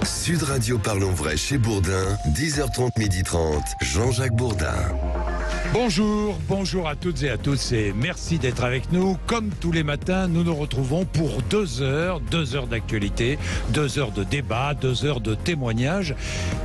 Sud Radio Parlons Vrai chez Bourdin, 10h30, 12h30, Jean-Jacques Bourdin. Bonjour à toutes et à tous et merci d'être avec nous. Comme tous les matins, nous nous retrouvons pour 2 heures d'actualité, 2 heures de débat, 2 heures de témoignages.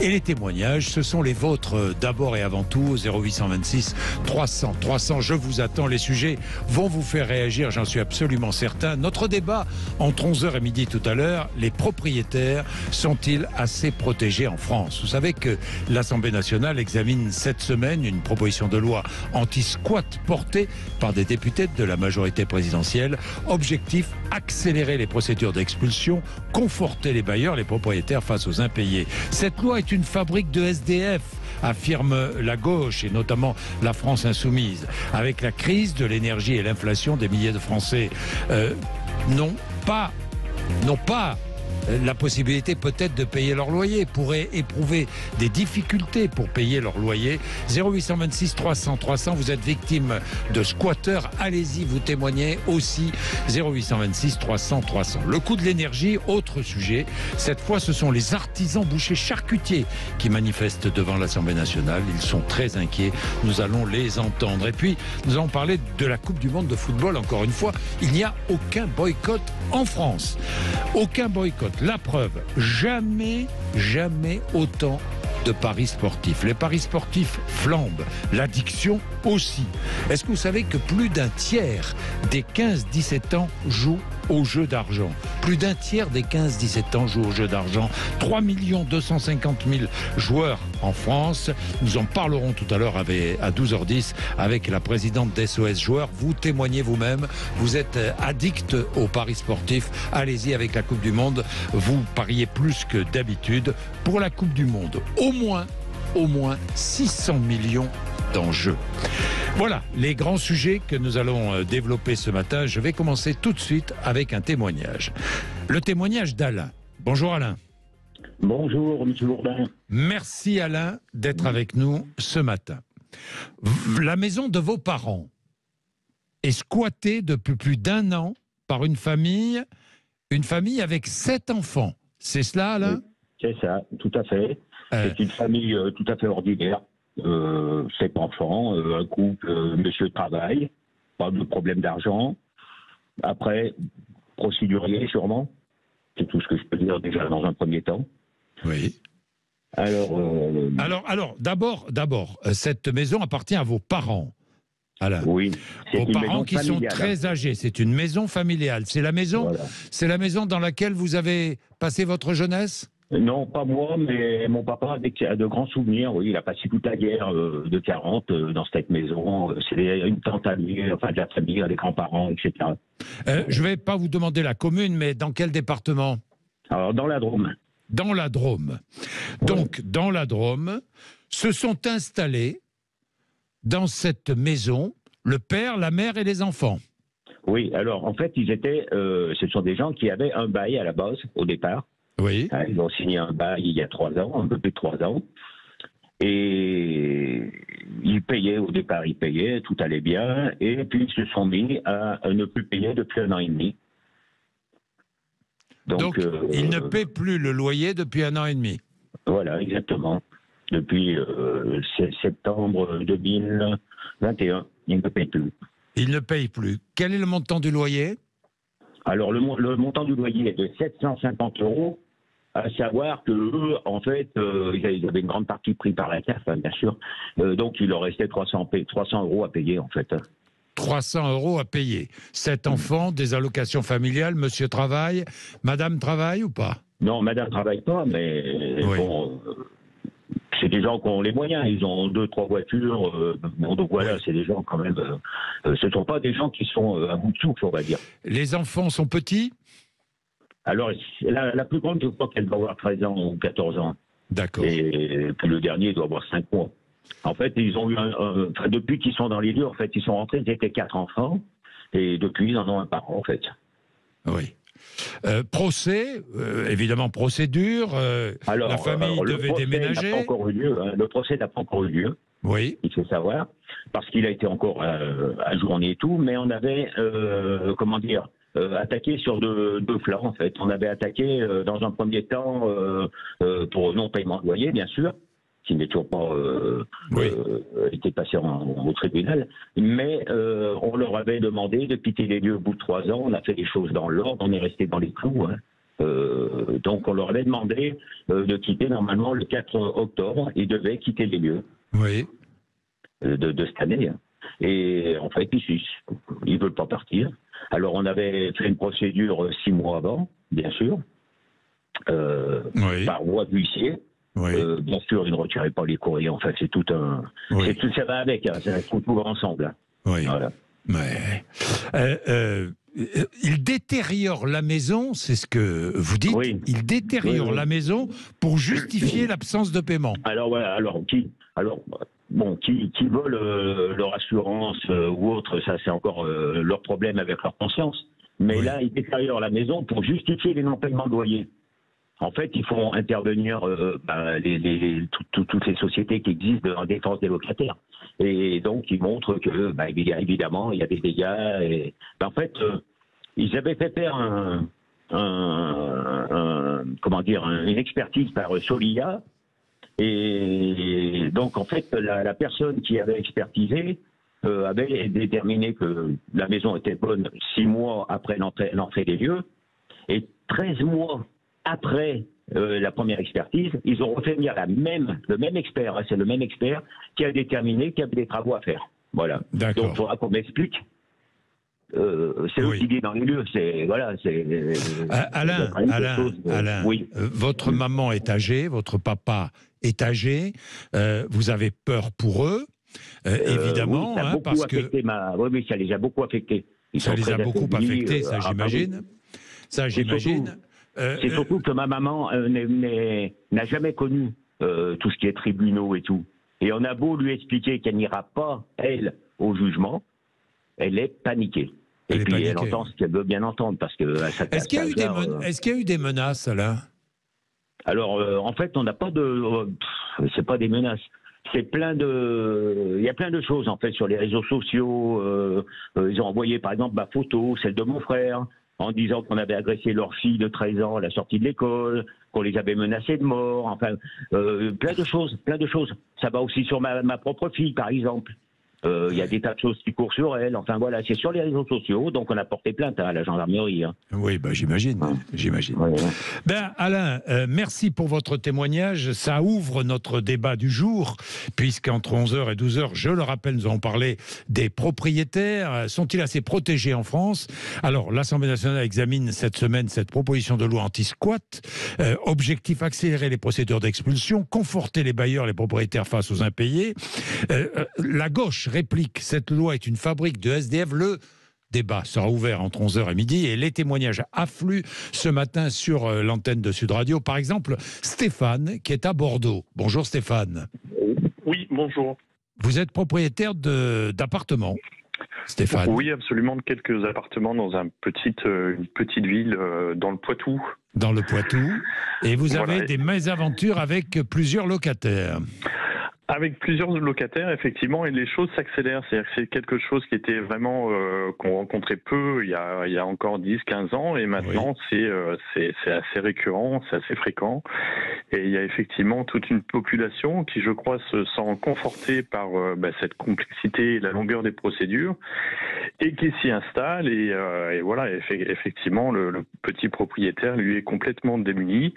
Et les témoignages, ce sont les vôtres d'abord et avant tout, 0826 300 300. Je vous attends, les sujets vont vous faire réagir, j'en suis absolument certain. Notre débat entre 11h et midi tout à l'heure, les propriétaires sont-ils assez protégés en France? Vous savez que l'Assemblée nationale examine cette semaine une proposition de loi anti-squat portée par des députés de la majorité présidentielle. Objectif, accélérer les procédures d'expulsion, conforter les bailleurs, les propriétaires face aux impayés. Cette loi est une fabrique de SDF, affirme la gauche et notamment la France insoumise. Avec la crise de l'énergie et l'inflation, des milliers de Français n'ont pas la possibilité peut-être de payer leur loyer, pourraient éprouver des difficultés pour payer leur loyer. 0826 300 300, vous êtes victime de squatteurs, allez-y, vous témoignez aussi. 0826 300 300. Le coût de l'énergie, autre sujet. Cette fois, ce sont les artisans bouchers charcutiers qui manifestent devant l'Assemblée nationale. Ils sont très inquiets. Nous allons les entendre. Et puis, nous allons parler de la Coupe du Monde de football. Encore une fois, il n'y a aucun boycott en France. Aucun boycott. La preuve, jamais autant de paris sportifs. Les paris sportifs flambent, l'addiction aussi. Est-ce que vous savez que plus d'un tiers des 15-17 ans jouent aux jeux d'argent? Plus d'un tiers des 15-17 ans jouent aux jeux d'argent. 3 250 000 joueurs en France. Nous en parlerons tout à l'heure à 12h10 avec la présidente d'SOS Joueurs. Vous témoignez vous-même. Vous êtes addict aux paris sportifs. Allez-y avec la Coupe du Monde. Vous pariez plus que d'habitude pour la Coupe du Monde. Au moins 600 millions d'enjeux. Voilà les grands sujets que nous allons développer ce matin. Je vais commencer tout de suite avec un témoignage. Le témoignage d'Alain. Bonjour Alain. Bonjour M. Bourdin. Merci Alain d'être avec nous ce matin. La maison de vos parents est squattée depuis plus d'1 an par une famille avec 7 enfants. C'est cela Alain? Oui, c'est ça, tout à fait. C'est une famille tout à fait ordinaire. 7 enfants, un couple, monsieur travaille, pas de problème d'argent. Après, procédurier sûrement. C'est tout ce que je peux dire déjà dans un premier temps. Oui. Alors, d'abord, cette maison appartient à vos parents. Alain. Oui. Vos parents qui sont très âgés. C'est une maison familiale. C'est la maison dans laquelle vous avez passé votre jeunesse? Non, pas moi, mais mon papa a de grands souvenirs. Oui, il a passé toute la guerre de 40 dans cette maison. C'est une tante à lui, enfin de la famille, les grands-parents, etc. Je ne vais pas vous demander la commune, mais dans quel département? Alors, dans la Drôme. Dans la Drôme. Donc, dans la Drôme, se sont installés dans cette maison le père, la mère et les enfants. Oui, alors en fait, ce sont des gens qui avaient un bail à la base, au départ. Oui. Ils ont signé un bail il y a 3 ans, un peu plus de 3 ans. Et ils payaient, au départ, tout allait bien. Et puis ils se sont mis à ne plus payer depuis 1 an et demi. Donc ils ne paient plus le loyer depuis 1 an et demi. Voilà, exactement. Depuis septembre 2021, ils ne payent plus. Ils ne payent plus. Quel est le montant du loyer? Alors, le montant du loyer est de 750 €. À savoir que eux, en fait, ils avaient une grande partie pris par la CAF, bien sûr. Donc, il leur restait 300 € à payer, en fait. 300 € à payer. 7 enfants, des allocations familiales, monsieur travaille, madame travaille ou pas? Non, madame travaille pas, mais oui. Bon, c'est des gens qui ont les moyens. Ils ont 2-3 voitures. Donc voilà, oui. C'est des gens quand même... ce ne sont pas des gens qui sont à bout de souffle, on va dire. Les enfants sont petits? Alors, la plus grande, je crois qu'elle doit avoir 13 ans ou 14 ans. D'accord. Et puis le dernier doit avoir 5 mois. En fait, ils ont eu depuis qu'ils sont dans les lieux, en fait, ils sont rentrés, ils étaient 4 enfants. Et depuis, ils en ont un par an, en fait. Oui. Procès, évidemment procédure. La famille devait déménager. Le procès n'a pas encore eu lieu. Oui. Il faut savoir. Parce qu'il a été encore ajourné et tout. Mais on avait, attaqué sur deux flancs, en fait. On avait attaqué dans un premier temps pour non-paiement de loyer, bien sûr, qui n'est toujours pas été passé au tribunal, mais on leur avait demandé de quitter les lieux au bout de 3 ans. On a fait les choses dans l'ordre, on est resté dans les clous. Hein. Donc on leur avait demandé de quitter normalement le 4 octobre. Ils devaient quitter les lieux de cette année. Hein. Et en fait, ils ne veulent pas partir. Alors on avait fait une procédure 6 mois avant, bien sûr, par voie d'huissier. Bien sûr, ils ne retiraient pas les courriers. Enfin, c'est tout un... Tout ça va avec, hein, ça se retrouve ensemble. Hein. Voilà. Il détériore la maison, c'est ce que vous dites. Il détériore la maison pour justifier l'absence de paiement. Alors voilà, qui veulent leur assurance ou autre, ça c'est encore leur problème avec leur conscience. Mais là, ils détériorent la maison pour justifier les non-paiements de loyer. En fait, ils font intervenir toutes les sociétés qui existent en défense des locataires. Et donc, ils montrent que, évidemment, il y a des dégâts. Et, en fait, ils avaient fait faire une expertise par Solia. Et donc, en fait, la personne qui avait expertisé avait déterminé que la maison était bonne 6 mois après l'entrée des lieux. Et 13 mois après la première expertise, ils ont refait venir le même expert. Hein, c'est le même expert qui a déterminé qu'il y avait des travaux à faire. Voilà. Donc, il faudra qu'on m'explique. C'est eux qui dit dans les lieux. Alain, votre maman est âgée, votre papa est âgé. Vous avez peur pour eux, évidemment, parce que oui, ça les a beaucoup affectés. Ça les a beaucoup affectés, ça j'imagine. Ça j'imagine. C'est surtout que ma maman n'a jamais connu tout ce qui est tribunaux et tout. Et on a beau lui expliquer qu'elle n'ira pas, elle, au jugement, elle est paniquée. Elle entend ce qu'elle veut bien entendre. Parce que est-ce qu'il y a eu des menaces, Alain? Alors, en fait, on n'a pas de... c'est pas des menaces. Il y a plein de choses, en fait, sur les réseaux sociaux. Ils ont envoyé, par exemple, ma photo, celle de mon frère, en disant qu'on avait agressé leur fille de 13 ans à la sortie de l'école, qu'on les avait menacés de mort, enfin, plein de choses. Ça va aussi sur ma propre fille, par exemple. Il y a des tas de choses qui courent sur elle. Enfin voilà, c'est sur les réseaux sociaux, donc on a porté plainte à la gendarmerie. Hein. Oui, j'imagine. Ben, Alain, merci pour votre témoignage. Ça ouvre notre débat du jour, puisqu'entre 11h et 12h, je le rappelle, nous allons parler des propriétaires. Sont-ils assez protégés en France? Alors, l'Assemblée nationale examine cette semaine cette proposition de loi anti-squat. Objectif, accélérer les procédures d'expulsion, conforter les bailleurs, les propriétaires face aux impayés. La gauche réplique, cette loi est une fabrique de SDF. Le débat sera ouvert entre 11h et midi et les témoignages affluent ce matin sur l'antenne de Sud Radio. Par exemple, Stéphane, qui est à Bordeaux. Bonjour Stéphane. Oui, bonjour. Vous êtes propriétaire d'appartements, Stéphane? Oui, absolument, de quelques appartements dans une petite ville dans le Poitou. Dans le Poitou. Et vous avez des mésaventures avec plusieurs locataires. Avec plusieurs locataires, effectivement, et les choses s'accélèrent. C'est-à-dire que c'est quelque chose qui était vraiment qu'on rencontrait peu il y a encore 10-15 ans, et maintenant c'est assez récurrent, c'est assez fréquent. Et il y a effectivement toute une population qui, je crois, se sent confortée par cette complexité et la longueur des procédures, et qui s'y installe. Et voilà, effectivement, le petit propriétaire, lui, est complètement démuni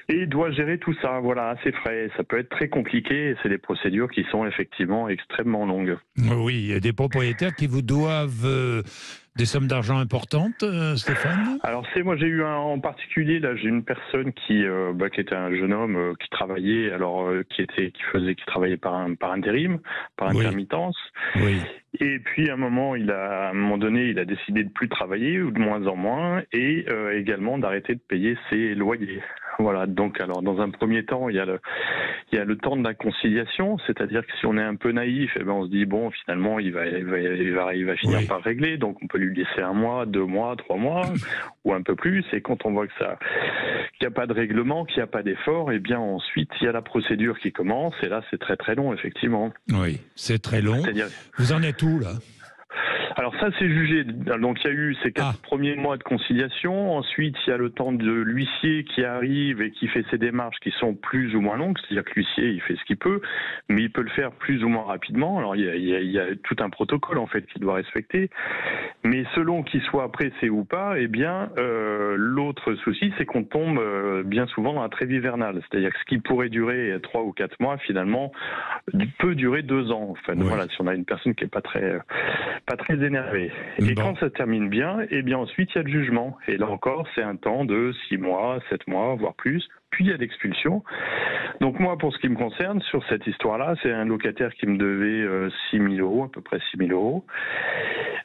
et doit gérer tout ça, à ses frais. Ça peut être très compliqué. C'est des procédures qui sont effectivement extrêmement longues. Oui, il y a des propriétaires qui vous doivent des sommes d'argent importantes, Stéphane? Alors moi j'ai eu en particulier, là j'ai une personne qui était un jeune homme qui travaillait, qui travaillait par intérim, par intermittence. Oui. Et puis à un moment donné, il a décidé de plus travailler, ou de moins en moins, et également d'arrêter de payer ses loyers. Voilà, donc dans un premier temps, il y a le temps de la conciliation, c'est-à-dire que si on est un peu naïf, on se dit finalement il va finir par régler, donc on peut lui laisser 1 mois, 2 mois, 3 mois, ou un peu plus. Et quand on voit qu'il n'y a pas de règlement, qu'il n'y a pas d'effort, ensuite il y a la procédure qui commence, et là c'est très très long, effectivement. Oui, c'est très long. Vous en êtes où là? Alors ça c'est jugé. Donc il y a eu ces 4 premiers mois de conciliation. Ensuite, il y a le temps de l'huissier qui arrive et qui fait ses démarches qui sont plus ou moins longues. C'est-à-dire que l'huissier, il fait ce qu'il peut, mais il peut le faire plus ou moins rapidement. Alors il y a tout un protocole en fait qu'il doit respecter. Mais selon qu'il soit pressé ou pas, eh bien l'autre souci, c'est qu'on tombe bien souvent dans la trêve hivernale. C'est-à-dire que ce qui pourrait durer 3 ou 4 mois, finalement, peut durer 2 ans. Enfin, voilà, si on a une personne qui est pas très énervée. Et quand ça se termine bien, eh bien ensuite il y a le jugement. Et là encore, c'est un temps de 6 mois, 7 mois, voire plus. Puis il y a l'expulsion. Donc moi, pour ce qui me concerne, sur cette histoire-là, c'est un locataire qui me devait 6 000 euros, à peu près 6 000 euros.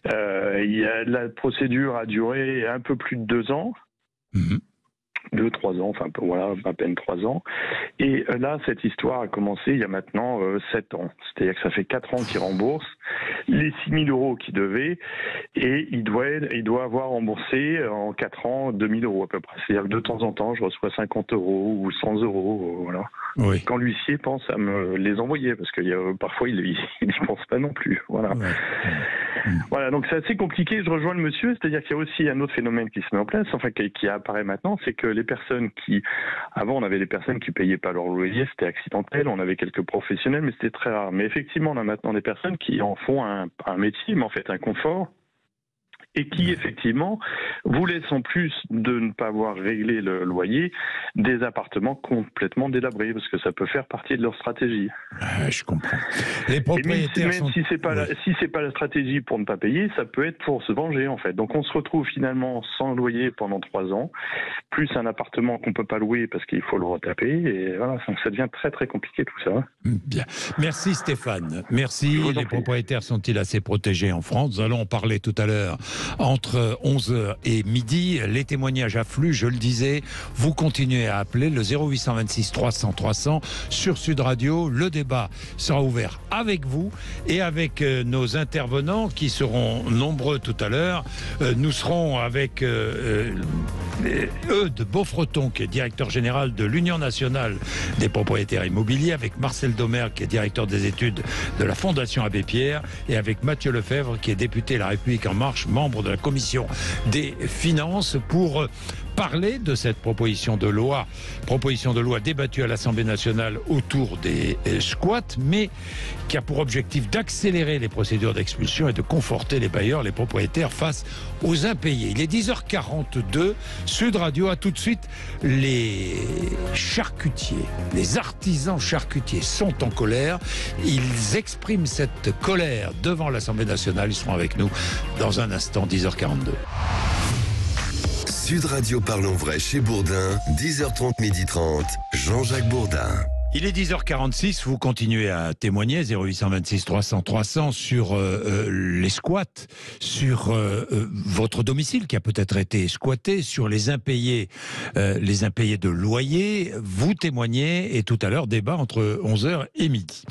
La procédure a duré un peu plus de 2 ans. 2-3 ans, enfin voilà, à peine 3 ans. Et là, cette histoire a commencé il y a maintenant 7 ans. C'est-à-dire que ça fait 4 ans qu'il rembourse les 6 000 euros qu'il devait, et il doit avoir remboursé en 4 ans 2 000 euros à peu près. C'est-à-dire que de temps en temps, je reçois 50 euros ou 100 euros, voilà. Oui. Quand l'huissier pense à me les envoyer, parce que parfois il n'y pense pas non plus, voilà. Ouais. Voilà, donc c'est assez compliqué. Je rejoins le monsieur, c'est-à-dire qu'il y a aussi un autre phénomène qui se met en place, enfin qui apparaît maintenant, c'est que les personnes avant on avait des personnes qui payaient pas leur loyer, c'était accidentel, on avait quelques professionnels, mais c'était très rare. Mais effectivement, on a maintenant des personnes qui en font un métier, mais en fait un confort, et qui effectivement voulaient, en plus de ne pas avoir réglé le loyer, des appartements complètement délabrés, parce que ça peut faire partie de leur stratégie. Je comprends. Les propriétaires même si c'est pas la stratégie pour ne pas payer, ça peut être pour se venger en fait. Donc on se retrouve finalement sans loyer pendant 3 ans, plus un appartement qu'on peut pas louer parce qu'il faut le retaper, et voilà, donc ça devient très très compliqué tout ça. Bien. Merci Stéphane. Merci. Les propriétaires sont-ils assez protégés en France? Nous allons en parler tout à l'heure. Entre 11h et midi, les témoignages affluent, je le disais. Vous continuez à appeler le 0826 300 300 sur Sud Radio. Le débat sera ouvert avec vous et avec nos intervenants qui seront nombreux tout à l'heure. Nous serons avec Eudes Beaufreton, qui est directeur général de l'Union nationale des propriétaires immobiliers, avec Marcel Domer, qui est directeur des études de la Fondation Abbé Pierre, et avec Mathieu Lefebvre, qui est député La République En Marche, membre de la commission des finances, pour parler de cette proposition de loi débattue à l'Assemblée nationale autour des squats, mais qui a pour objectif d'accélérer les procédures d'expulsion et de conforter les bailleurs, les propriétaires face aux impayés. Il est 10h42, Sud Radio. A tout de suite. Les charcutiers, les artisans charcutiers sont en colère. Ils expriment cette colère devant l'Assemblée nationale. Ils seront avec nous dans un instant, 10h42. Sud Radio Parlons Vrai chez Bourdin, 10h30, 12h30, Jean-Jacques Bourdin. Il est 10h46, vous continuez à témoigner, 0826 300 300 sur les squats, sur votre domicile qui a peut-être été squatté, sur les impayés de loyer. Vous témoignez, et tout à l'heure, débat entre 11h et midi.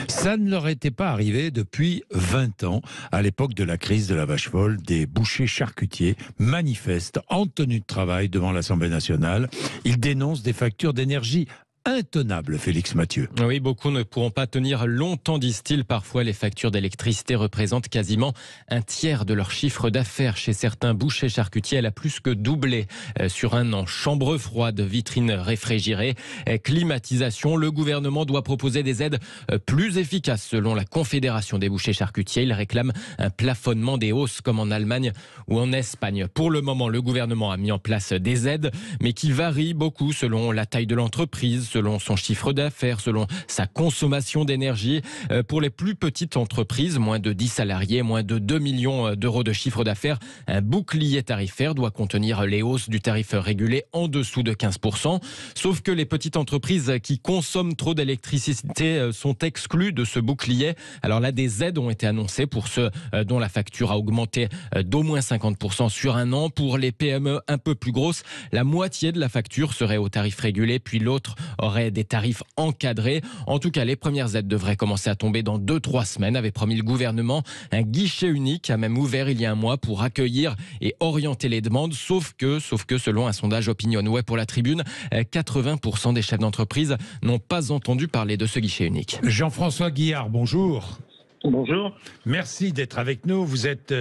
Ça ne leur était pas arrivé depuis 20 ans, à l'époque de la crise de la vache folle. Des bouchers charcutiers manifestent en tenue de travail devant l'Assemblée nationale. Ils dénoncent des factures d'énergie intenable, Félix Mathieu. Oui, beaucoup ne pourront pas tenir longtemps, disent-ils. Parfois, les factures d'électricité représentent quasiment un tiers de leur chiffre d'affaires. Chez certains bouchers charcutiers, elle a plus que doublé sur un an. Chambres froides, vitrines réfrigérées, climatisation. Le gouvernement doit proposer des aides plus efficaces. Selon la Confédération des bouchers charcutiers, ils réclament un plafonnement des hausses comme en Allemagne ou en Espagne. Pour le moment, le gouvernement a mis en place des aides, mais qui varient beaucoup selon la taille de l'entreprise, selon son chiffre d'affaires, selon sa consommation d'énergie. Pour les plus petites entreprises, moins de 10 salariés, moins de 2 millions d'euros de chiffre d'affaires, un bouclier tarifaire doit contenir les hausses du tarif régulé en dessous de 15%. Sauf que les petites entreprises qui consomment trop d'électricité sont exclues de ce bouclier. Alors là, des aides ont été annoncées pour ceux dont la facture a augmenté d'au moins 50% sur un an. Pour les PME un peu plus grosses, la moitié de la facture serait au tarif régulé, puis l'autre aurait des tarifs encadrés. En tout cas, les premières aides devraient commencer à tomber dans 2-3 semaines, avait promis le gouvernement. Un guichet unique a même ouvert il y a un mois pour accueillir et orienter les demandes, sauf que selon un sondage Opinionway pour la Tribune, 80% des chefs d'entreprise n'ont pas entendu parler de ce guichet unique. Jean-François Guillard, bonjour. Bonjour. Merci d'être avec nous. Vous êtes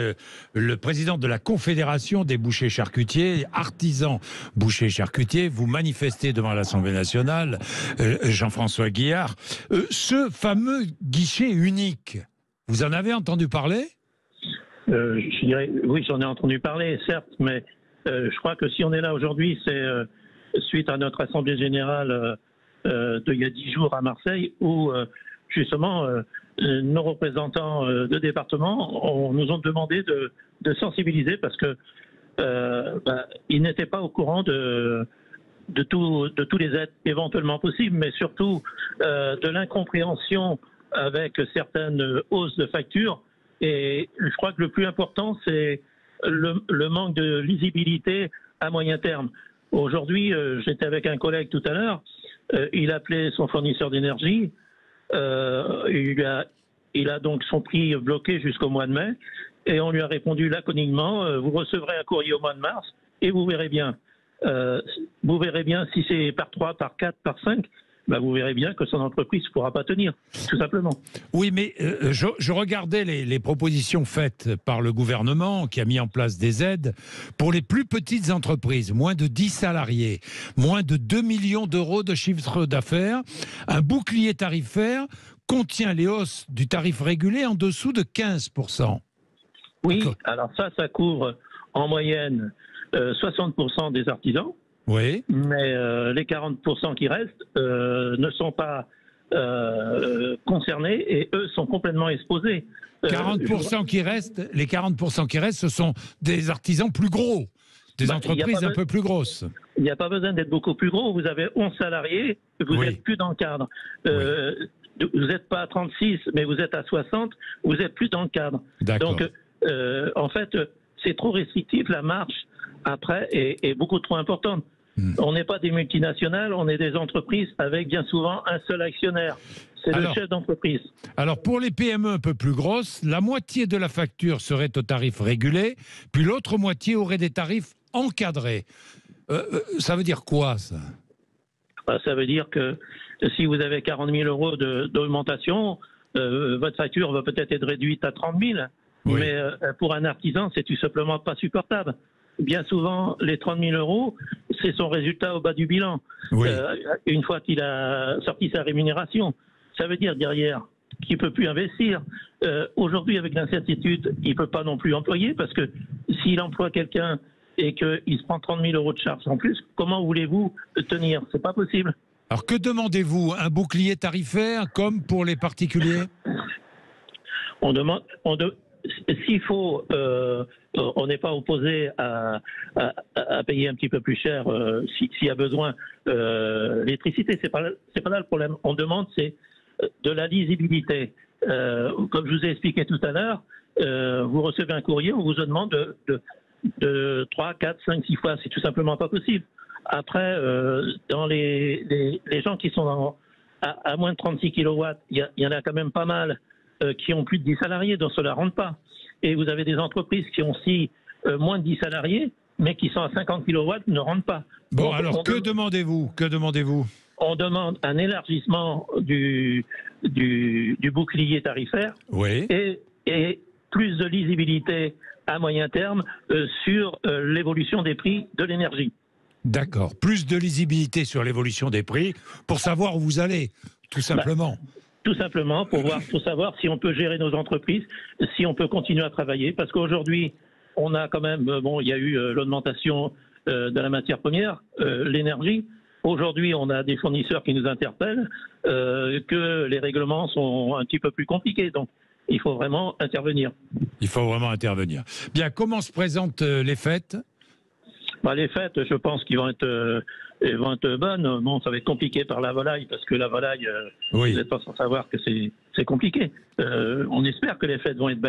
le président de la Confédération des bouchers charcutiers, artisans bouchers charcutiers. Vous manifestez devant l'Assemblée nationale, Jean-François Guillard. Ce fameux guichet unique, vous en avez entendu parler ? Je dirais, oui, j'en ai entendu parler, certes, mais je crois que si on est là aujourd'hui, c'est suite à notre Assemblée générale d'il y a 10 jours à Marseille, où justement nos représentants de département nous ont demandé de sensibiliser parce que ils n'étaient pas au courant de tous les aides éventuellement possibles, mais surtout de l'incompréhension avec certaines hausses de factures. Et je crois que le plus important, c'est le manque de lisibilité à moyen terme. Aujourd'hui, j'étais avec un collègue tout à l'heure, il appelait son fournisseur d'énergie, il a donc son prix bloqué jusqu'au mois de mai, et on lui a répondu laconiquement, vous recevrez un courrier au mois de mars, et vous verrez bien. Si c'est par 3, par 4, par 5, vous verrez bien que son entreprise ne pourra pas tenir, tout simplement. Oui, mais je regardais les propositions faites par le gouvernement qui a mis en place des aides pour les plus petites entreprises, moins de 10 salariés, moins de 2 millions d'euros de chiffre d'affaires. Un bouclier tarifaire contient les hausses du tarif régulé en dessous de 15%. Oui, alors ça couvre en moyenne 60% des artisans. Oui. Mais les 40% qui restent ne sont pas concernés et eux sont complètement exposés. 40% qui restent, les 40% qui restent, ce sont des artisans plus gros, des entreprises un peu plus grosses. Il n'y a pas besoin d'être beaucoup plus gros. Vous avez 11 salariés, vous n'êtes plus dans le cadre. Vous n'êtes pas à 36, mais vous êtes à 60, vous n'êtes plus dans le cadre. Donc, en fait, c'est trop restrictif. La marge, après, est beaucoup trop importante. On n'est pas des multinationales, on est des entreprises avec bien souvent un seul actionnaire. C'est le chef d'entreprise. Alors pour les PME un peu plus grosses, la moitié de la facture serait au tarif régulé, puis l'autre moitié aurait des tarifs encadrés. Ça veut dire quoi, ça ? Ça veut dire que si vous avez 40 000 euros d'augmentation, votre facture va peut-être être réduite à 30 000. Oui. Mais pour un artisan, c'est tout simplement pas supportable. Bien souvent, les 30 000 euros, c'est son résultat au bas du bilan. Oui. Une fois qu'il a sorti sa rémunération. Ça veut dire derrière qu'il ne peut plus investir. Aujourd'hui, avec l'incertitude, il ne peut pas non plus employer parce que s'il emploie quelqu'un et qu'il se prend 30 000 euros de charges en plus, comment voulez-vous tenir ? C'est pas possible. Alors que demandez-vous ? Un bouclier tarifaire comme pour les particuliers ? S'il faut, on n'est pas opposé à payer un petit peu plus cher s'il y a besoin. L'électricité, c'est pas là le problème. On demande c'est de la lisibilité. Comme je vous ai expliqué tout à l'heure, vous recevez un courrier, on vous demande de 3, 4, 5, 6 fois. C'est tout simplement pas possible. Après, dans les gens qui sont à moins de 36 kW, il y en a quand même pas mal qui ont plus de 10 salariés, donc cela ne rentre pas. Et vous avez des entreprises qui ont aussi moins de 10 salariés, mais qui sont à 50 kW, ne rentrent pas. Bon, donc, alors, que demandez-vous ? On demande un élargissement du bouclier tarifaire et plus de lisibilité à moyen terme sur l'évolution des prix de l'énergie. D'accord. Plus de lisibilité sur l'évolution des prix pour savoir où vous allez, tout simplement. Tout simplement pour savoir si on peut gérer nos entreprises, si on peut continuer à travailler. Parce qu'aujourd'hui, on a quand même, il y a eu l'augmentation de la matière première, l'énergie. Aujourd'hui, on a des fournisseurs qui nous interpellent, que les règlements sont un petit peu plus compliqués. Donc, il faut vraiment intervenir. Bien, comment se présentent les fêtes ? Les fêtes, je pense qu'ils vont être bonnes. Bon, ça va être compliqué par la volaille, parce que la volaille, vous n'êtes pas sans savoir que c'est compliqué. On espère que les fêtes vont être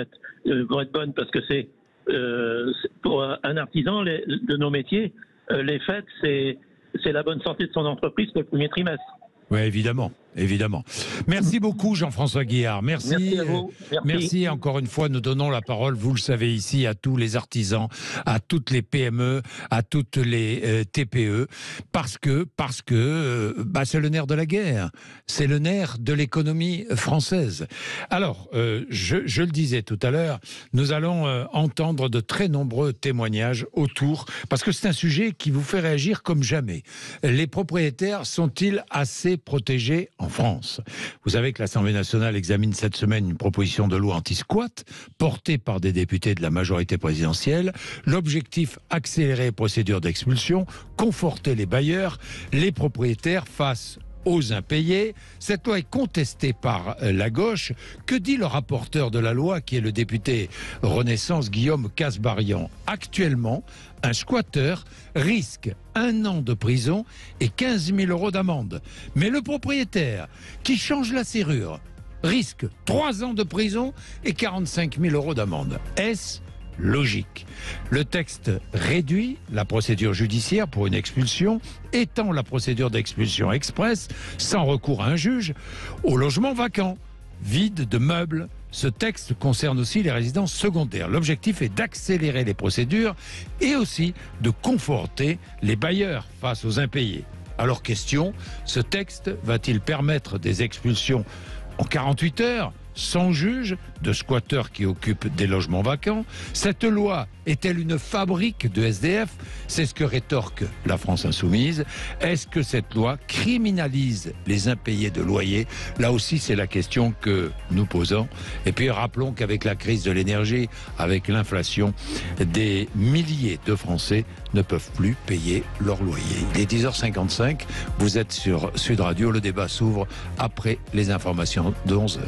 bonnes, parce que c'est pour un artisan de nos métiers, les fêtes, c'est la bonne santé de son entreprise pour le premier trimestre. Oui, évidemment. évidemment. Merci beaucoup Jean-François Guillard. Merci à vous. Merci encore une fois. Nous donnons la parole, vous le savez ici, à tous les artisans, à toutes les PME, à toutes les TPE, parce que c'est le nerf de la guerre, c'est le nerf de l'économie française. Alors, je le disais tout à l'heure, nous allons entendre de très nombreux témoignages autour, parce que c'est un sujet qui vous fait réagir comme jamais. Les propriétaires sont-ils assez protégés en France? Vous savez que l'Assemblée nationale examine cette semaine une proposition de loi anti-squat portée par des députés de la majorité présidentielle. L'objectif, accélérer les procédures d'expulsion, conforter les bailleurs, les propriétaires face aux impayés. Cette loi est contestée par la gauche. Que dit le rapporteur de la loi, qui est le député Renaissance Guillaume Kasbarian? Actuellement, un squatteur risque 1 an de prison et 15 000 € d'amende. Mais le propriétaire qui change la serrure risque 3 ans de prison et 45 000 € d'amende. Est-ce logique? Le texte réduit la procédure judiciaire pour une expulsion, étend la procédure d'expulsion express, sans recours à un juge, aux logements vacants, vides de meubles. Ce texte concerne aussi les résidences secondaires. L'objectif est d'accélérer les procédures et aussi de conforter les bailleurs face aux impayés. Alors question, ce texte va-t-il permettre des expulsions en 48 heures sans juge de squatteurs qui occupent des logements vacants? Cette loi est-elle une fabrique de SDF? C'est ce que rétorque la France insoumise. Est-ce que cette loi criminalise les impayés de loyer? Là aussi, c'est la question que nous posons. Et puis rappelons qu'avec la crise de l'énergie, avec l'inflation, des milliers de Français ne peuvent plus payer leur loyer. Il est 10h55, vous êtes sur Sud Radio, le débat s'ouvre après les informations de 11h.